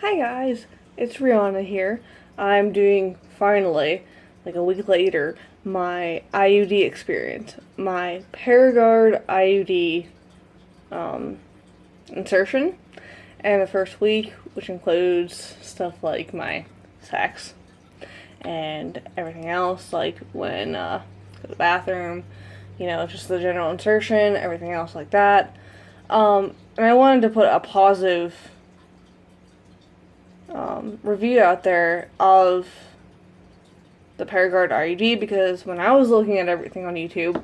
Hi guys, it's Rihanna here. I'm doing finally, like a week later, my IUD experience. My Paraguard IUD insertion. And the first week, which includes stuff like my sex and everything else, like when to the bathroom, just the general insertion, everything else like that. And I wanted to put a positive review out there of the Paraguard IUD because when I was looking at everything on YouTube,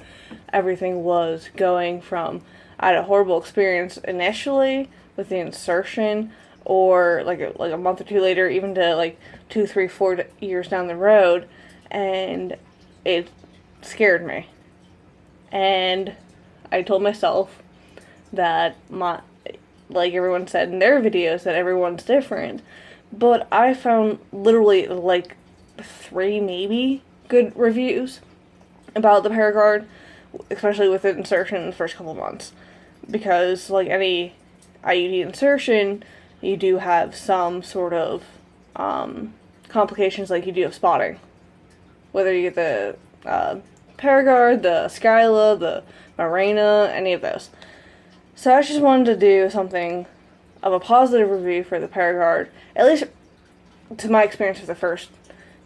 everything was going from I had a horrible experience initially with the insertion, or like a month or two later, even to like 2, 3, 4 years down the road, and it scared me. And I told myself that like everyone said in their videos, that everyone's different. But I found literally like 3 maybe good reviews about the Paraguard, especially with the insertion in the first couple of months. Because, like any IUD insertion, you do have some sort of complications like you do have spotting. Whether you get the Paraguard, the Skyla, the Mirena, any of those. So I just wanted to do something of a positive review for the Paraguard, at least to my experience for the first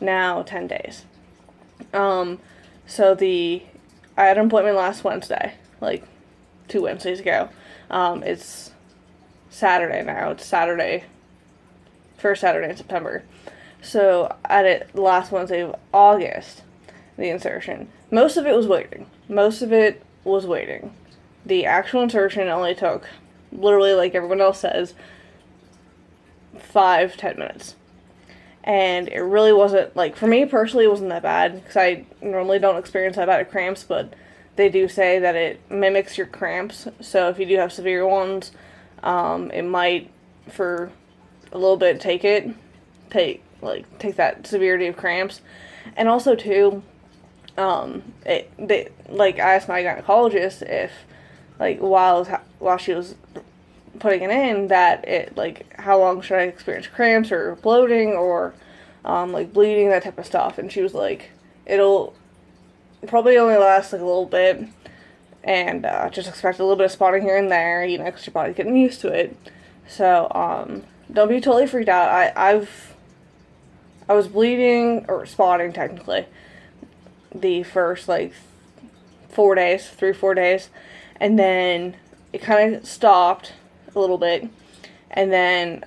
now 10 days. So I had an appointment last Wednesday, like 2 Wednesdays ago. It's Saturday now. It's first Saturday in September. So I had it last Wednesday of August, the insertion. Most of it was waiting. The actual insertion only took, literally like everyone else says, 5-10 minutes. And it really wasn't, like, for me personally, it wasn't that bad, because I normally don't experience that bad of cramps, but they do say that it mimics your cramps, so if you do have severe ones, it might, for a little bit, take that severity of cramps. And also, too, I asked my gynecologist if, like, while she was putting it in, that it, like, how long should I experience cramps or bloating or, like, bleeding, that type of stuff. And she was like, it'll probably only last, like, a little bit, and, just expect a little bit of spotting here and there, because your body's getting used to it. So, don't be totally freaked out. I was bleeding, or spotting, technically, the first, like, 4 days, 3-4 days, and then it kind of stopped a little bit, and then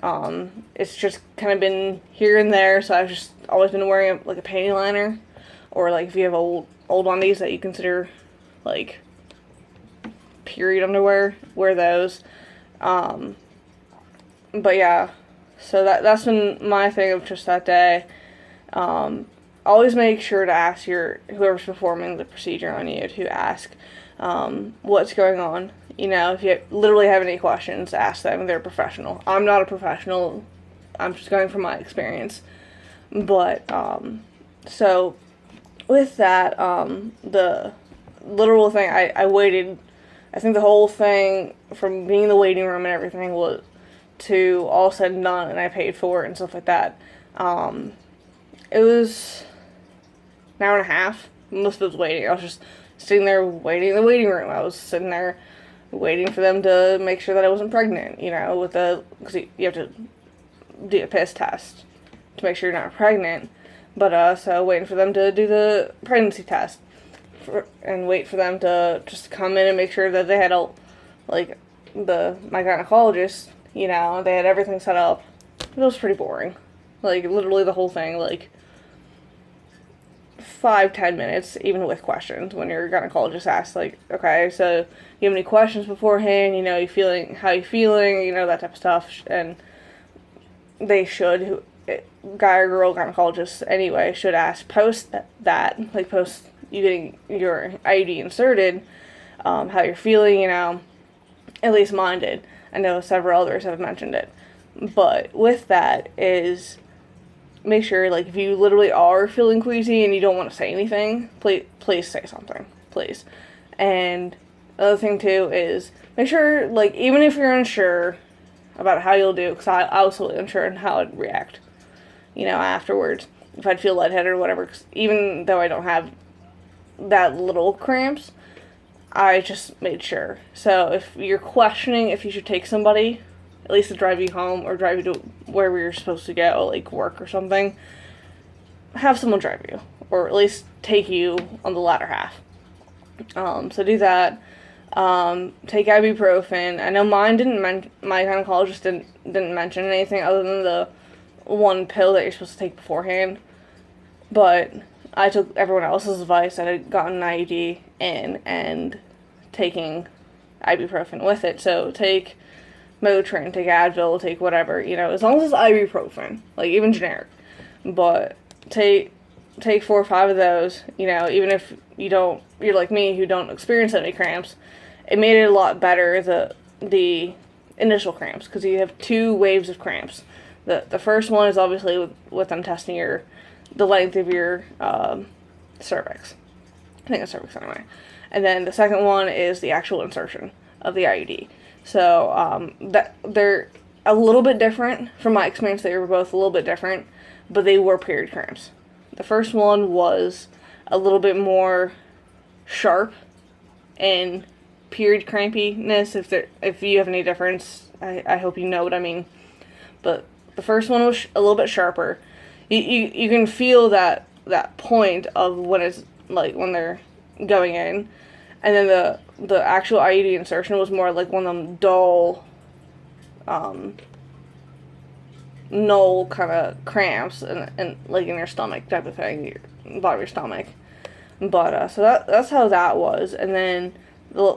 it's just kind of been here and there. So I've just always been wearing like a panty liner, or like if you have old undies that you consider like period underwear, wear those. But yeah, so that's been my thing of just that day. Always make sure to ask whoever's performing the procedure on you to ask what's going on. If you literally have any questions, ask them. They're a professional. I'm not a professional. I'm just going from my experience. But, so, with that, the literal thing, I waited, I think the whole thing, from being in the waiting room and everything, was to all said and done, and I paid for it and stuff like that. It was an hour and a half. Most of it was waiting. I was just sitting there waiting in the waiting room. I was sitting there waiting for them to make sure that I wasn't pregnant, because you have to do a piss test to make sure you're not pregnant. But, so waiting for them to do the pregnancy test, and wait for them to just come in and make sure that they had my gynecologist, they had everything set up. It was pretty boring. Like, literally the whole thing, like, 5-10 minutes, even with questions, when your gynecologist asks, like, okay, so you have any questions beforehand, how you feeling, that type of stuff. And they should, guy or girl gynecologists anyway, should ask post that, like post you getting your IUD inserted, how you're feeling, at least mine did. I know several others have mentioned it. But with that is, make sure, like, if you literally are feeling queasy and you don't want to say anything, please say something, please. And another thing, too, is make sure, like, even if you're unsure, about how you'll do, because I was totally unsure on how I'd react, afterwards. If I'd feel lightheaded or whatever, 'cause even though I don't have that little cramps, I just made sure. So if you're questioning if you should take somebody, at least to drive you home or drive you to wherever you're supposed to go, like work or something, have someone drive you, or at least take you on the latter half. So do that. Take ibuprofen. I know mine my gynecologist didn't mention anything other than the one pill that you're supposed to take beforehand. But I took everyone else's advice that had gotten an IUD in and taking ibuprofen with it. So take Motrin, take Advil, take whatever, as long as it's ibuprofen, like even generic. But take 4 or 5 of those, even if you're like me who don't experience any cramps. It made it a lot better, the initial cramps, because you have 2 waves of cramps. The first one is obviously with them testing the length of your cervix. I think it's cervix anyway. And then the second one is the actual insertion of the IUD. So that they're a little bit different. From my experience, they were both a little bit different, but they were period cramps. The first one was a little bit more sharp and period crampiness. If you have any difference, I hope you know what I mean. But the first one was a little bit sharper. You can feel that point of when it's like when they're going in, and then the actual IUD insertion was more like one of them dull, null kind of cramps and like in your stomach type of thing, your bottom of your stomach. But so that's how that was. And then the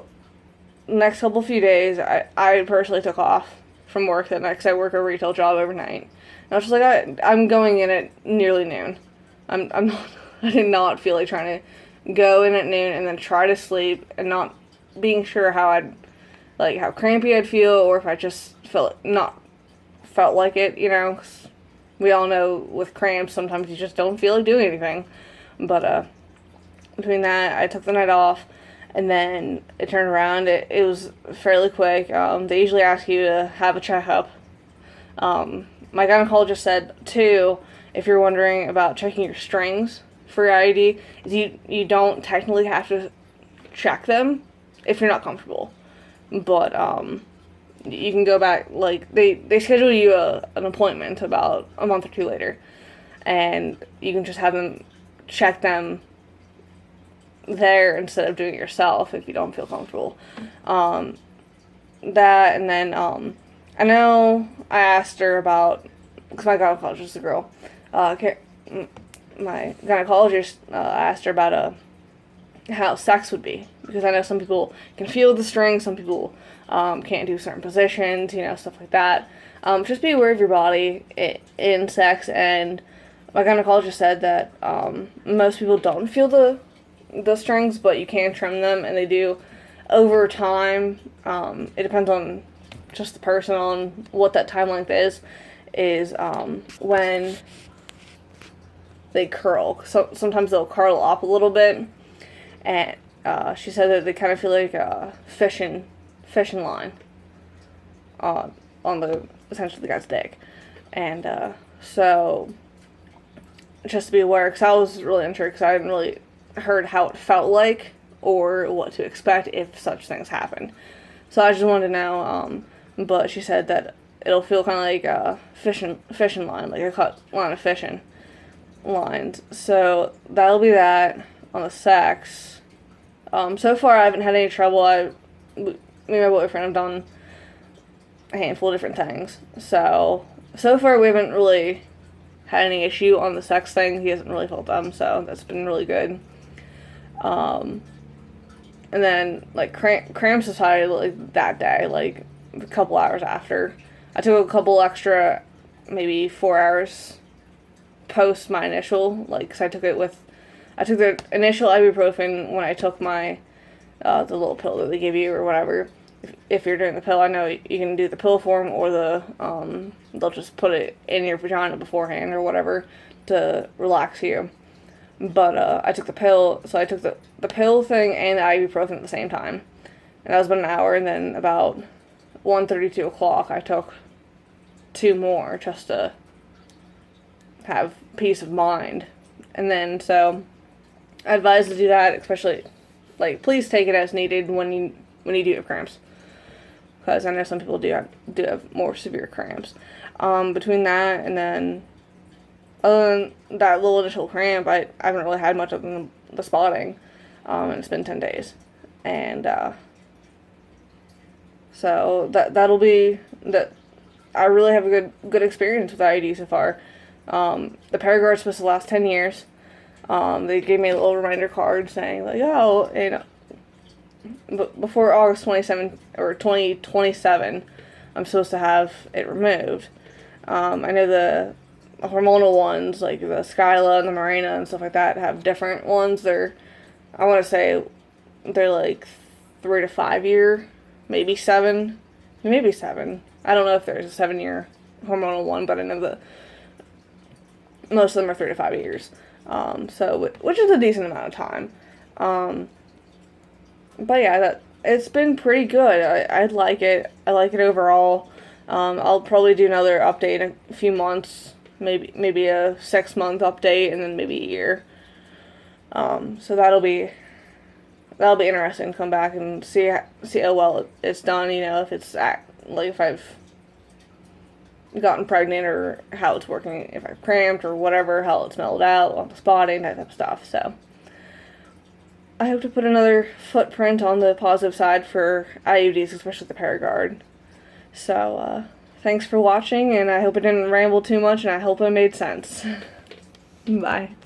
next few days, I personally took off from work that night because I work a retail job overnight. And I was just like, I'm going in at nearly noon. I'm not, I did not feel like trying to go in at noon and then try to sleep and not being sure how crampy I'd feel, or if I just felt like it, 'cause we all know with cramps, sometimes you just don't feel like doing anything. But between that, I took the night off, and then it turned around. It was fairly quick. They usually ask you to have a checkup. My gynecologist said, too, if you're wondering about checking your strings for your IUD, is you don't technically have to check them if you're not comfortable. But you can go back, like, they schedule you an appointment about a month or 2 later, and you can just have them check them there instead of doing it yourself if you don't feel comfortable. That, and then I know I asked her about, because my gynecologist is a girl, my gynecologist asked her about how sex would be, because I know some people can feel the string, some people can't do certain positions, stuff like that. Just be aware of your body in sex, and my gynecologist said that most people don't feel the strings, but you can trim them, and they do over time. It depends on just the person on what that time length is when they curl. So sometimes they'll curl up a little bit, and she said that they kind of feel like a fishing line on essentially the guy's dick. And so just to be aware, because I was really unsure, because I hadn't really heard how it felt like or what to expect if such things happen. So I just wanted to know, but she said that it'll feel kind of like a fishing line, like a cut line of fishing lines. So that'll be that on the sex. So far I haven't had any trouble. Me and my boyfriend have done a handful of different things. So far we haven't really had any issue on the sex thing. He hasn't really felt them, so that's been really good. And then, like, cramps decided, like, that day, like, a couple hours after. I took a couple extra, maybe 4 hours post my initial, like, 'cause I took the initial ibuprofen when I took my, the little pill that they give you or whatever. If you're doing the pill, I know you can do the pill form, or they'll just put it in your vagina beforehand or whatever to relax you. But I took the pill, so I took the pill thing and the ibuprofen at the same time. And that was about an hour, and then about 1:30, 2 o'clock, I took 2 more just to have peace of mind. And then, so I advise to do that, especially, like, please take it as needed when you do have cramps, because I know some people do have more severe cramps. Between that and then, other than that little initial cramp, I haven't really had much of the spotting, and it's been 10 days, and so that'll be that. I really have a good experience with IUD so far. The Paraguard's supposed to last 10 years. They gave me a little reminder card saying, like, oh, you know, before August 27 or 2027, I'm supposed to have it removed. I know the hormonal ones, like the Skyla and the Mirena and stuff like that, have different ones. I want to say they're like 3 to 5 year, maybe 7. I don't know if there's a 7-year hormonal one, but I know that most of them are 3 to 5 years. So, which is a decent amount of time. But yeah, it's been pretty good. I like it. I like it overall. I'll probably do another update in a few months, maybe a 6-month update, and then maybe a year. So that'll be interesting to come back and see how well it's done. You know, if it's like if I've gotten pregnant or how it's working, if I've cramped or whatever, how it's mellowed out on the spotting, that type of stuff. So I hope to put another footprint on the positive side for IUDs, especially the Paraguard. So thanks for watching, and I hope it didn't ramble too much, and I hope it made sense. Bye.